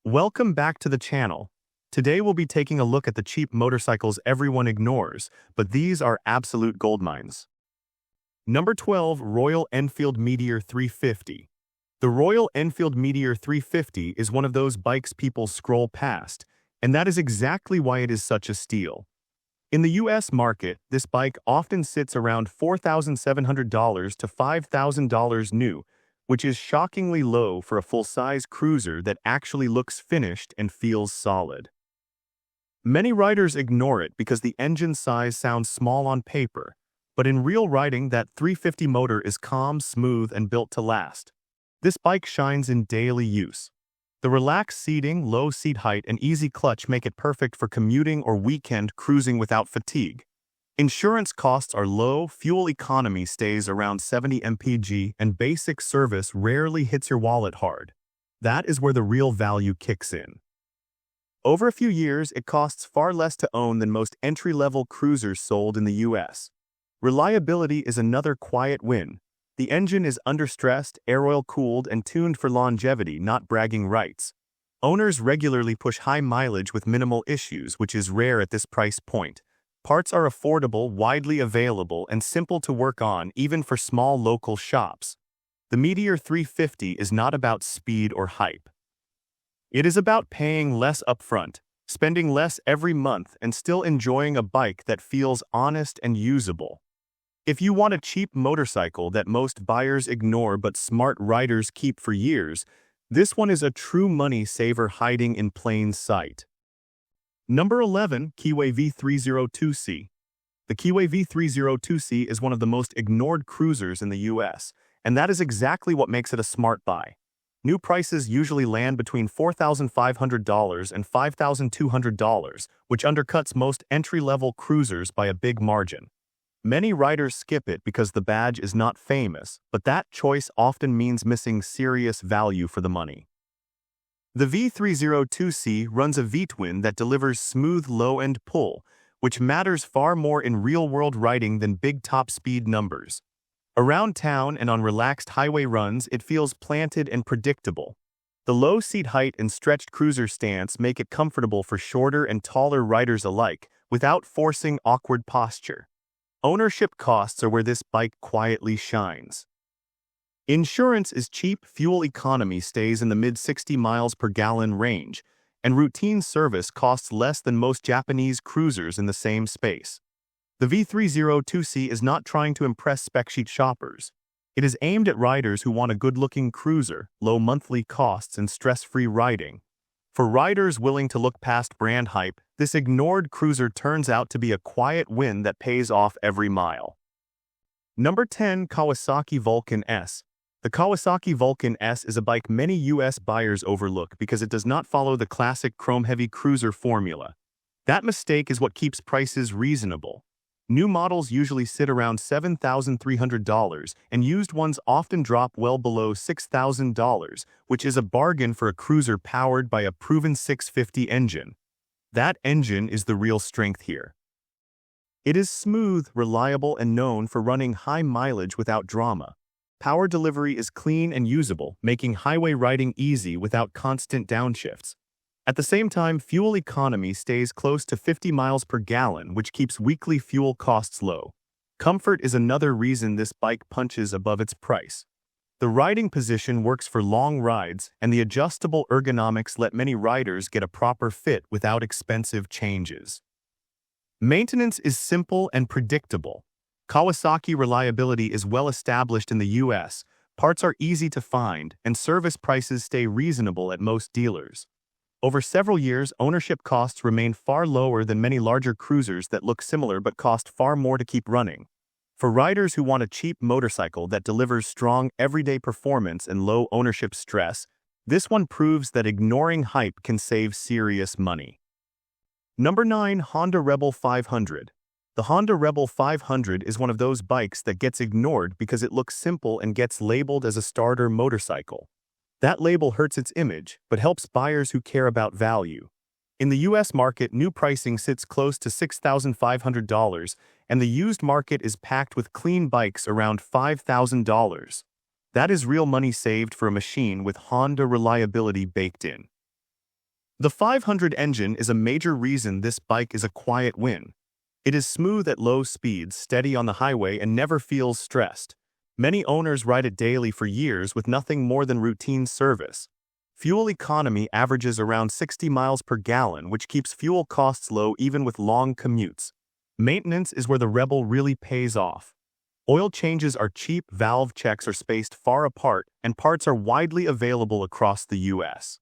Welcome back to the channel. Today we'll be taking a look at the cheap motorcycles everyone ignores, but these are absolute goldmines. Number 12. Royal Enfield Meteor 350. The Royal Enfield Meteor 350 is one of those bikes people scroll past, and that is exactly why it is such a steal. In the US market, this bike often sits around $4,700 to $5,000 new, which is shockingly low for a full-size cruiser that actually looks finished and feels solid. Many riders ignore it because the engine size sounds small on paper, but in real riding that 350 motor is calm, smooth, and built to last. This bike shines in daily use. The relaxed seating, low seat height, and easy clutch make it perfect for commuting or weekend cruising without fatigue. Insurance costs are low, fuel economy stays around 70 mpg, and basic service rarely hits your wallet hard. That is where the real value kicks in. Over a few years, it costs far less to own than most entry-level cruisers sold in the US. Reliability is another quiet win. The engine is understressed, air oil cooled, and tuned for longevity, not bragging rights. Owners regularly push high mileage with minimal issues, which is rare at this price point. Parts are affordable, widely available, and simple to work on even for small local shops. The Meteor 350 is not about speed or hype. It is about paying less upfront, spending less every month, and still enjoying a bike that feels honest and usable. If you want a cheap motorcycle that most buyers ignore but smart riders keep for years, this one is a true money saver hiding in plain sight. Number 11. Keeway V302C. The Keeway V302C is one of the most ignored cruisers in the US, and that is exactly what makes it a smart buy. New prices usually land between $4,500 and $5,200, which undercuts most entry-level cruisers by a big margin. Many riders skip it because the badge is not famous, but that choice often means missing serious value for the money. The V302C runs a V-twin that delivers smooth low-end pull, which matters far more in real-world riding than big top-speed numbers. Around town and on relaxed highway runs, it feels planted and predictable. The low seat height and stretched cruiser stance make it comfortable for shorter and taller riders alike, without forcing awkward posture. Ownership costs are where this bike quietly shines. Insurance is cheap, fuel economy stays in the mid-60 miles per gallon range, and routine service costs less than most Japanese cruisers in the same space. The V302C is not trying to impress spec sheet shoppers. It is aimed at riders who want a good-looking cruiser, low monthly costs, and stress-free riding. For riders willing to look past brand hype, this ignored cruiser turns out to be a quiet win that pays off every mile. Number 10. Kawasaki Vulcan S. The Kawasaki Vulcan S is a bike many US buyers overlook because it does not follow the classic chrome-heavy cruiser formula. That mistake is what keeps prices reasonable. New models usually sit around $7,300, and used ones often drop well below $6,000, which is a bargain for a cruiser powered by a proven 650 engine. That engine is the real strength here. It is smooth, reliable, and known for running high mileage without drama. Power delivery is clean and usable, making highway riding easy without constant downshifts. At the same time, fuel economy stays close to 50 miles per gallon, which keeps weekly fuel costs low. Comfort is another reason this bike punches above its price. The riding position works for long rides, and the adjustable ergonomics let many riders get a proper fit without expensive changes. Maintenance is simple and predictable. Kawasaki reliability is well established in the US, parts are easy to find, and service prices stay reasonable at most dealers. Over several years, ownership costs remain far lower than many larger cruisers that look similar but cost far more to keep running. For riders who want a cheap motorcycle that delivers strong everyday performance and low ownership stress, this one proves that ignoring hype can save serious money. Number 9. Honda Rebel 500. The Honda Rebel 500 is one of those bikes that gets ignored because it looks simple and gets labeled as a starter motorcycle. That label hurts its image, but helps buyers who care about value. In the US market, new pricing sits close to $6,500, and the used market is packed with clean bikes around $5,000. That is real money saved for a machine with Honda reliability baked in. The 500 engine is a major reason this bike is a quiet win. It is smooth at low speeds, steady on the highway, and never feels stressed. Many owners ride it daily for years with nothing more than routine service. Fuel economy averages around 60 miles per gallon, which keeps fuel costs low even with long commutes. Maintenance is where the Rebel really pays off. Oil changes are cheap, valve checks are spaced far apart, and parts are widely available across the U.S.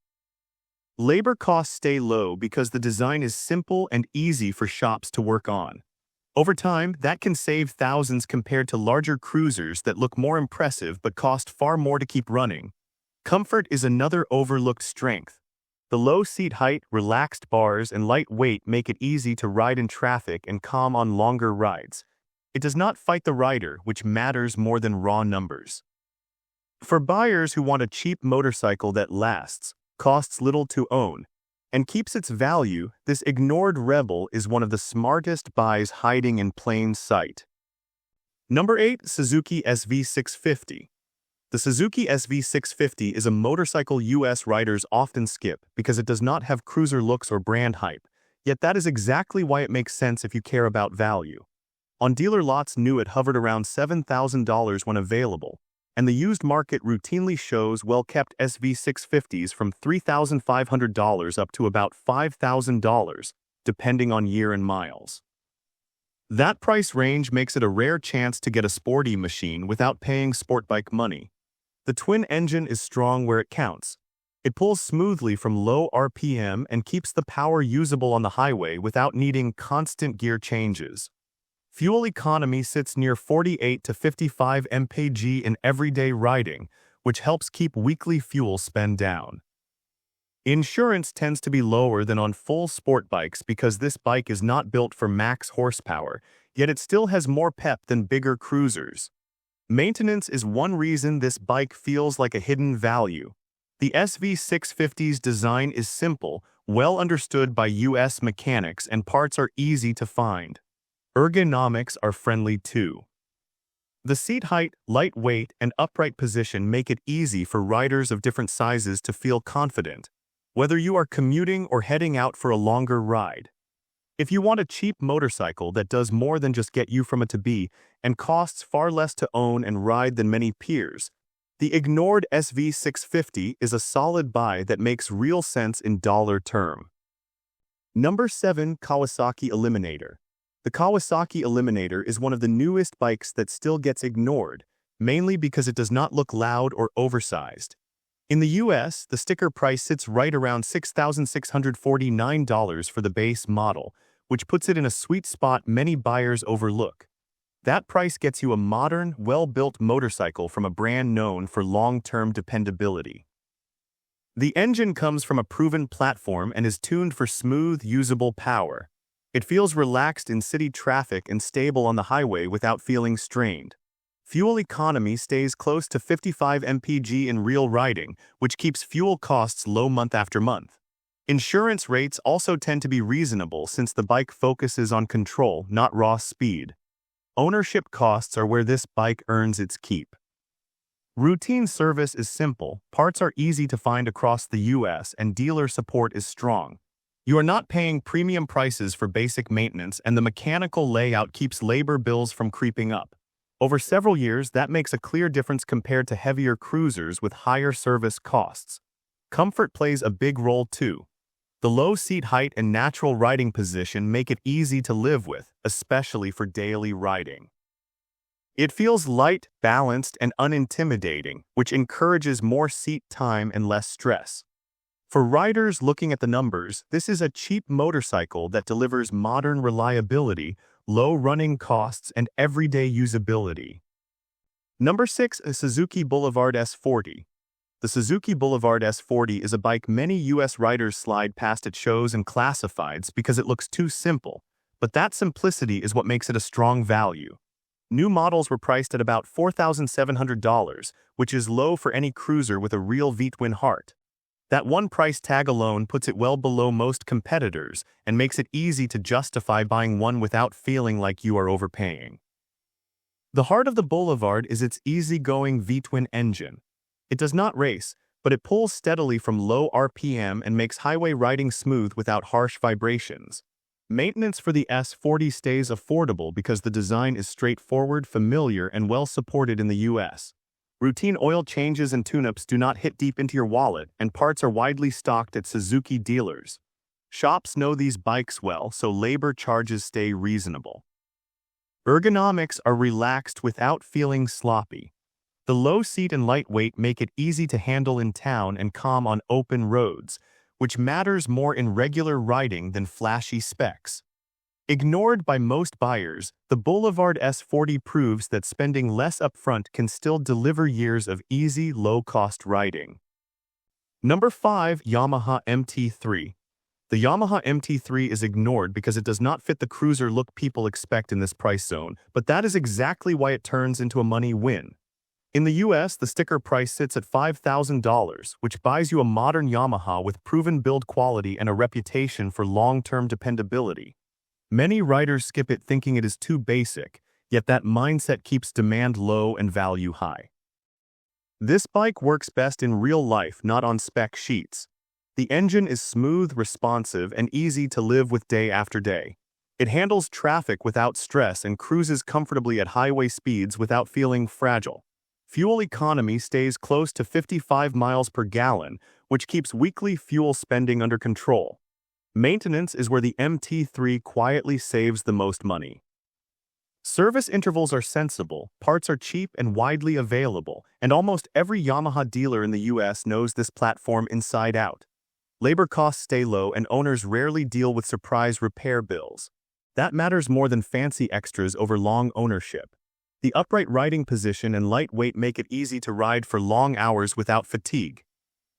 Labor costs stay low because the design is simple and easy for shops to work on. Over time, that can save thousands compared to larger cruisers that look more impressive but cost far more to keep running. Comfort is another overlooked strength. The low seat height, relaxed bars, and light weight make it easy to ride in traffic and calm on longer rides. It does not fight the rider, which matters more than raw numbers. For buyers who want a cheap motorcycle that lasts, costs little to own, and keeps its value, this ignored Rebel is one of the smartest buys hiding in plain sight. Number 8. Suzuki SV650. The Suzuki SV650 is a motorcycle US riders often skip because it does not have cruiser looks or brand hype, yet that is exactly why it makes sense if you care about value. On dealer lots, new it hovered around $7,000 when available, and the used market routinely shows well-kept SV650s from $3,500 up to about $5,000, depending on year and miles. That price range makes it a rare chance to get a sporty machine without paying sport bike money. The twin engine is strong where it counts. It pulls smoothly from low RPM and keeps the power usable on the highway without needing constant gear changes. Fuel economy sits near 48 to 55 mpg in everyday riding, which helps keep weekly fuel spend down. Insurance tends to be lower than on full sport bikes because this bike is not built for max horsepower, yet it still has more pep than bigger cruisers. Maintenance is one reason this bike feels like a hidden value. The SV650's design is simple, well understood by US mechanics, and parts are easy to find. Ergonomics are friendly too. The seat height, light weight, and upright position make it easy for riders of different sizes to feel confident, whether you are commuting or heading out for a longer ride. If you want a cheap motorcycle that does more than just get you from A to B and costs far less to own and ride than many peers, the ignored SV650 is a solid buy that makes real sense in dollar term. Number 7. Kawasaki Eliminator. The Kawasaki Eliminator is one of the newest bikes that still gets ignored, mainly because it does not look loud or oversized. In the US, the sticker price sits right around $6,649 for the base model, which puts it in a sweet spot many buyers overlook. That price gets you a modern, well-built motorcycle from a brand known for long-term dependability. The engine comes from a proven platform and is tuned for smooth, usable power. It feels relaxed in city traffic and stable on the highway without feeling strained. Fuel economy stays close to 55 mpg in real riding, which keeps fuel costs low month after month. Insurance rates also tend to be reasonable since the bike focuses on control, not raw speed. Ownership costs are where this bike earns its keep. Routine service is simple, parts are easy to find across the US, and dealer support is strong. You are not paying premium prices for basic maintenance, and the mechanical layout keeps labor bills from creeping up. Over several years, that makes a clear difference compared to heavier cruisers with higher service costs. Comfort plays a big role too. The low seat height and natural riding position make it easy to live with, especially for daily riding. It feels light, balanced, and unintimidating, which encourages more seat time and less stress. For riders looking at the numbers, this is a cheap motorcycle that delivers modern reliability, low running costs, and everyday usability. Number 6. A Suzuki Boulevard S40. The Suzuki Boulevard S40 is a bike many US riders slide past at shows and classifieds because it looks too simple, but that simplicity is what makes it a strong value. New models were priced at about $4,700, which is low for any cruiser with a real V-twin heart. That one price tag alone puts it well below most competitors and makes it easy to justify buying one without feeling like you are overpaying. The heart of the Boulevard is its easygoing V-twin engine. It does not race, but it pulls steadily from low RPM and makes highway riding smooth without harsh vibrations. Maintenance for the S40 stays affordable because the design is straightforward, familiar, and well supported in the US. Routine oil changes and tune-ups do not hit deep into your wallet, and parts are widely stocked at Suzuki dealers. Shops know these bikes well, so labor charges stay reasonable. Ergonomics are relaxed without feeling sloppy. The low seat and lightweight make it easy to handle in town and calm on open roads, which matters more in regular riding than flashy specs. Ignored by most buyers, the Boulevard S40 proves that spending less upfront can still deliver years of easy, low-cost riding. Number 5. Yamaha MT-03. The Yamaha MT-03 is ignored because it does not fit the cruiser look people expect in this price zone, but that is exactly why it turns into a money win. In the US, the sticker price sits at $5,000, which buys you a modern Yamaha with proven build quality and a reputation for long-term dependability. Many riders skip it thinking it is too basic, yet that mindset keeps demand low and value high. This bike works best in real life, not on spec sheets. The engine is smooth, responsive, and easy to live with day after day. It handles traffic without stress and cruises comfortably at highway speeds without feeling fragile. Fuel economy stays close to 55 miles per gallon, which keeps weekly fuel spending under control. Maintenance is where the MT-03 quietly saves the most money. Service intervals are sensible, parts are cheap and widely available, and almost every Yamaha dealer in the US knows this platform inside out. Labor costs stay low and owners rarely deal with surprise repair bills. That matters more than fancy extras over long ownership. The upright riding position and lightweight make it easy to ride for long hours without fatigue.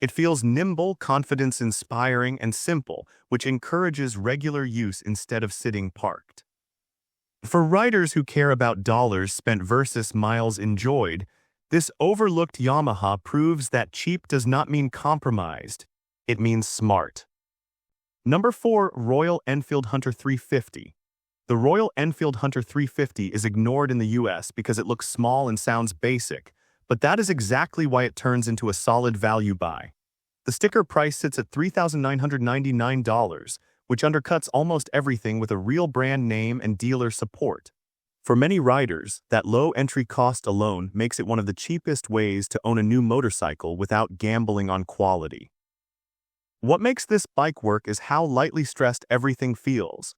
It feels nimble, confidence-inspiring, and simple, which encourages regular use instead of sitting parked. For riders who care about dollars spent versus miles enjoyed, this overlooked Yamaha proves that cheap does not mean compromised. It means smart. Number 4. Royal Enfield Hunter 350. The Royal Enfield Hunter 350 is ignored in the US because it looks small and sounds basic, but that is exactly why it turns into a solid value buy. The sticker price sits at $3,999, which undercuts almost everything with a real brand name and dealer support. For many riders, that low entry cost alone makes it one of the cheapest ways to own a new motorcycle without gambling on quality. What makes this bike work is how lightly stressed everything feels.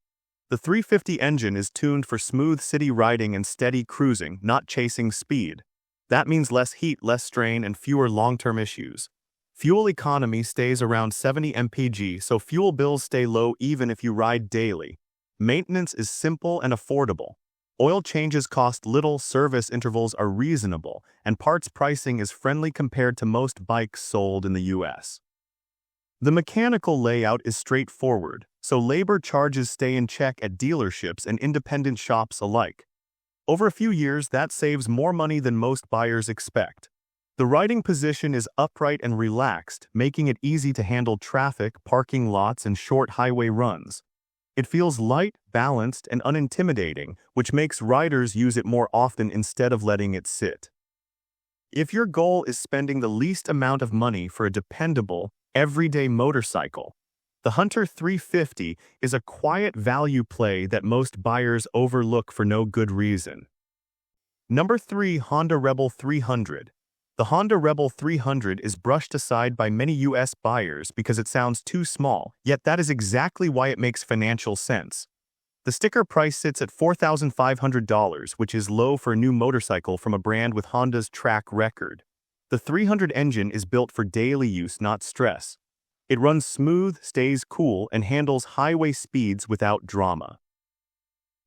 The 350 engine is tuned for smooth city riding and steady cruising, not chasing speed. That means less heat, less strain, and fewer long-term issues. Fuel economy stays around 70 mpg, so fuel bills stay low even if you ride daily. Maintenance is simple and affordable. Oil changes cost little, service intervals are reasonable, and parts pricing is friendly compared to most bikes sold in the US. The mechanical layout is straightforward, so labor charges stay in check at dealerships and independent shops alike. Over a few years, that saves more money than most buyers expect. The riding position is upright and relaxed, making it easy to handle traffic, parking lots, and short highway runs. It feels light, balanced, and unintimidating, which makes riders use it more often instead of letting it sit. If your goal is spending the least amount of money for a dependable, everyday motorcycle, the Hunter 350 is a quiet value play that most buyers overlook for no good reason. Number 3. Honda Rebel 300. The Honda Rebel 300 is brushed aside by many US buyers because it sounds too small, yet that is exactly why it makes financial sense. The sticker price sits at $4,500, which is low for a new motorcycle from a brand with Honda's track record. The 300 engine is built for daily use, not stress. It runs smooth, stays cool, and handles highway speeds without drama.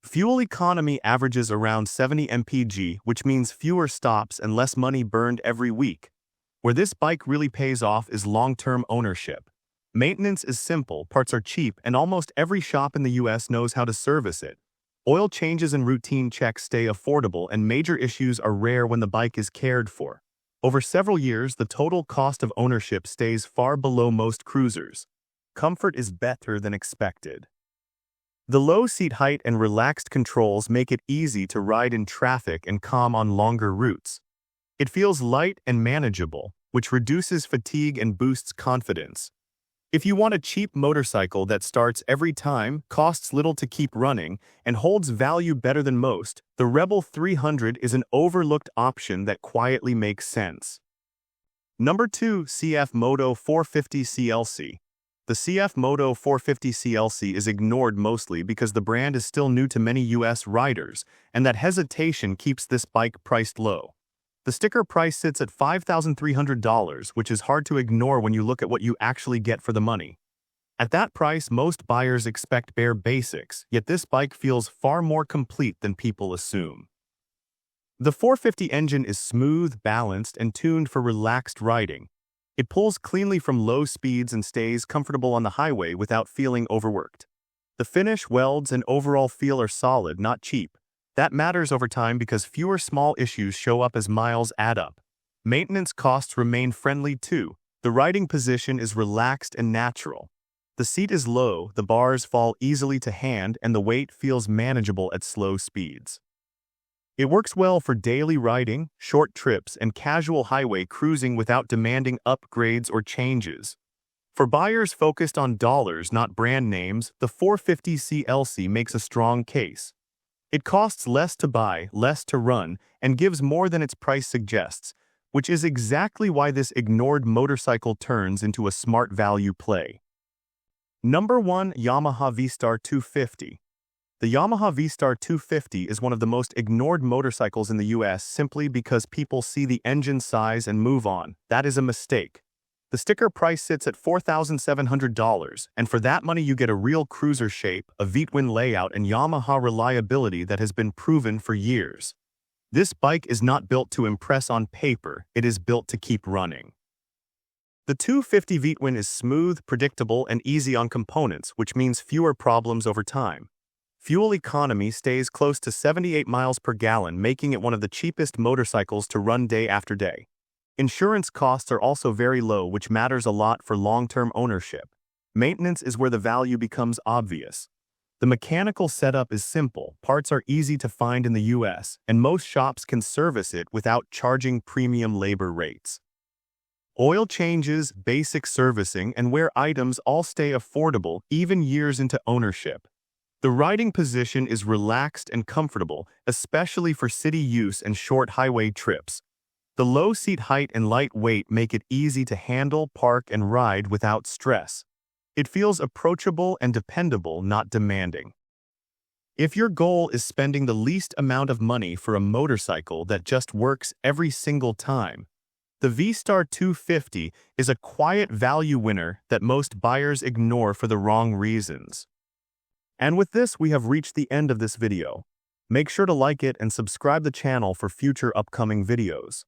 Fuel economy averages around 70 mpg, which means fewer stops and less money burned every week. Where this bike really pays off is long-term ownership. Maintenance is simple, parts are cheap, and almost every shop in the US knows how to service it. Oil changes and routine checks stay affordable, and major issues are rare when the bike is cared for. Over several years, the total cost of ownership stays far below most cruisers. Comfort is better than expected. The low seat height and relaxed controls make it easy to ride in traffic and calm on longer routes. It feels light and manageable, which reduces fatigue and boosts confidence. If you want a cheap motorcycle that starts every time, costs little to keep running, and holds value better than most, the Rebel 300 is an overlooked option that quietly makes sense. Number 2. CFMoto 450 CLC. The CFMoto 450 CLC is ignored mostly because the brand is still new to many US riders, and that hesitation keeps this bike priced low. The sticker price sits at $5,300, which is hard to ignore when you look at what you actually get for the money. At that price, most buyers expect bare basics, yet this bike feels far more complete than people assume. The 450 engine is smooth, balanced, and tuned for relaxed riding. It pulls cleanly from low speeds and stays comfortable on the highway without feeling overworked. The finish, welds, and overall feel are solid, not cheap. That matters over time because fewer small issues show up as miles add up. Maintenance costs remain friendly too. The riding position is relaxed and natural. The seat is low, the bars fall easily to hand, and the weight feels manageable at slow speeds. It works well for daily riding, short trips, and casual highway cruising without demanding upgrades or changes. For buyers focused on dollars, not brand names, the 450 CLC makes a strong case. It costs less to buy, less to run, and gives more than its price suggests, which is exactly why this ignored motorcycle turns into a smart value play. Number 1. Yamaha V-Star 250. The Yamaha V-Star 250 is one of the most ignored motorcycles in the US simply because people see the engine size and move on. That is a mistake. The sticker price sits at $4,700, and for that money you get a real cruiser shape, a V-twin layout, and Yamaha reliability that has been proven for years. This bike is not built to impress on paper, it is built to keep running. The 250 V-twin is smooth, predictable, and easy on components, which means fewer problems over time. Fuel economy stays close to 78 miles per gallon, making it one of the cheapest motorcycles to run day after day. Insurance costs are also very low, which matters a lot for long-term ownership. Maintenance is where the value becomes obvious. The mechanical setup is simple, parts are easy to find in the US, and most shops can service it without charging premium labor rates. Oil changes, basic servicing, and wear items all stay affordable even years into ownership. The riding position is relaxed and comfortable, especially for city use and short highway trips. The low seat height and light weight make it easy to handle, park, and ride without stress. It feels approachable and dependable, not demanding. If your goal is spending the least amount of money for a motorcycle that just works every single time, the V-Star 250 is a quiet value winner that most buyers ignore for the wrong reasons. And with this, we have reached the end of this video. Make sure to like it and subscribe the channel for future upcoming videos.